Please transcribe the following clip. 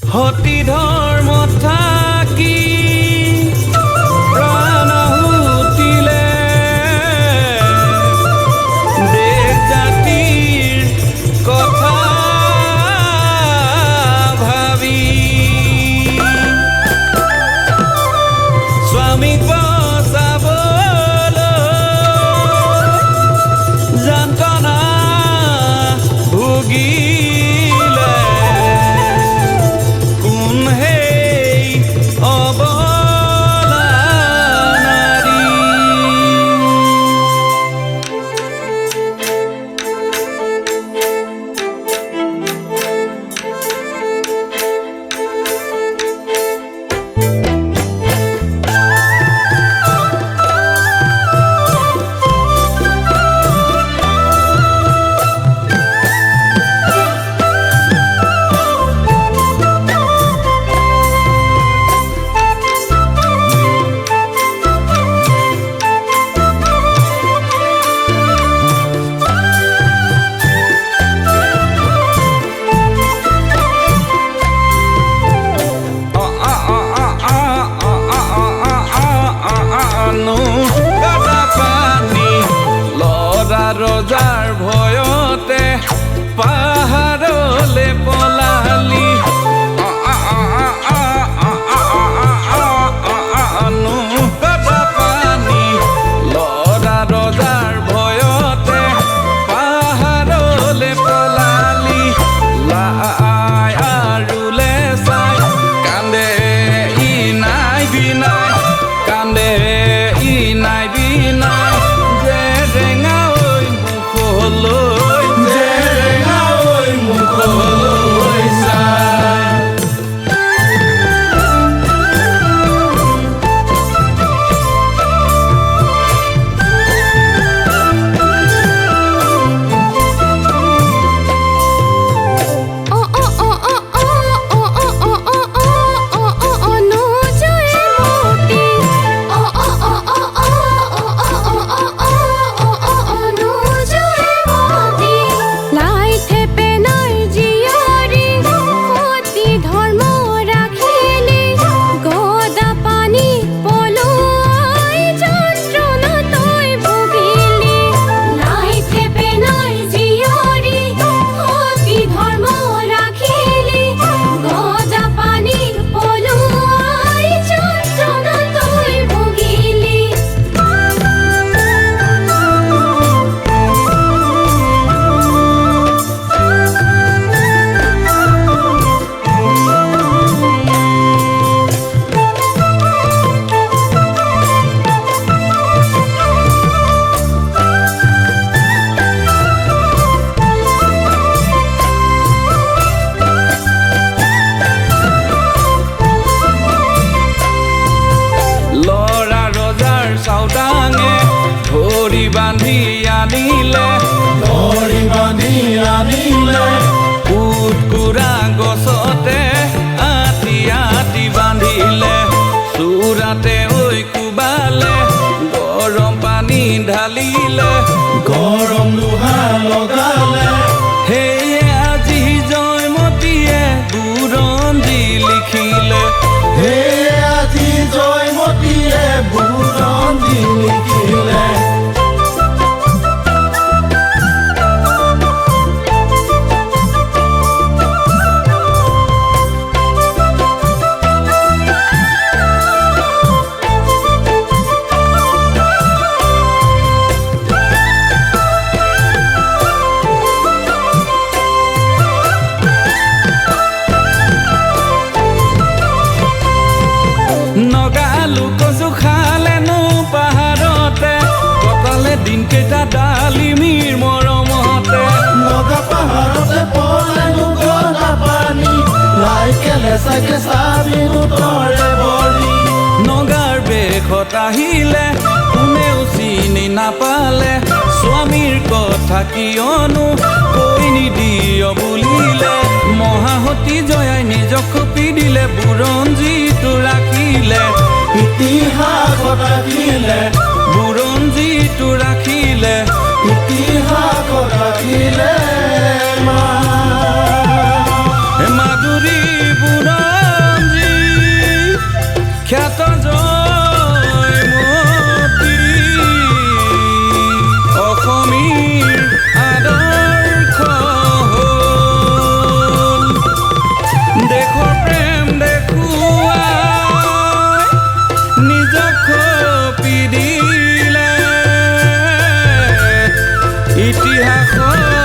সতী ধৰ্মত থাকি প্ৰাণ আহুতিলে দেশ জাতিৰ কথা ভাবি স্বামীক বচাবলৈ যন্ত্ৰণা ভুগিলে কোন সেই অবলা নাৰী ৰজাৰ ভয়তে পাহাৰলে পলালি পানী লৰা ৰজাৰ ভয়তে পাহাৰলে পলালি লাই আৰু লেচাই কান্দে ই নাই বিনাই কান্দে ই নাই বিনাই জেৰেঙা বান্ধি আনিলে কুটকুৰা গছতে আতি আতি বান্ধিলে চোৰাতে ঐ কোবালে গৰম পানী ঢালিলে গৰম লোহা লগালে সেয়ে আজি জয়মতীয়ে বুৰঞ্জী লিখিলে সেয়ে আজি জয়মতীয়ে বুৰঞ্জী লিখিলে নগালু কচু খালেনো পাহাৰতে কটালে দিনকেইটা ডালিমীৰ মৰমতে নগা পাহাৰতে পৰেনো গদা পানী লাইকে লেচাকে চাবিনো তৰে বৰি নগাৰ বেশত আহিলে কোনেও চিনি নাপালে স্বামীৰ কথা কিয়নো কৈ নিদিয় বুলিলে মহাসতী জয়াই নিজক খপি দিলে বুৰঞ্জীটো ৰাখিলে ইতিহাসত ৰাখিলে বুৰঞ্জীটো ৰাখিলে ইতিহাসত ৰাখিলে ইতিহাসত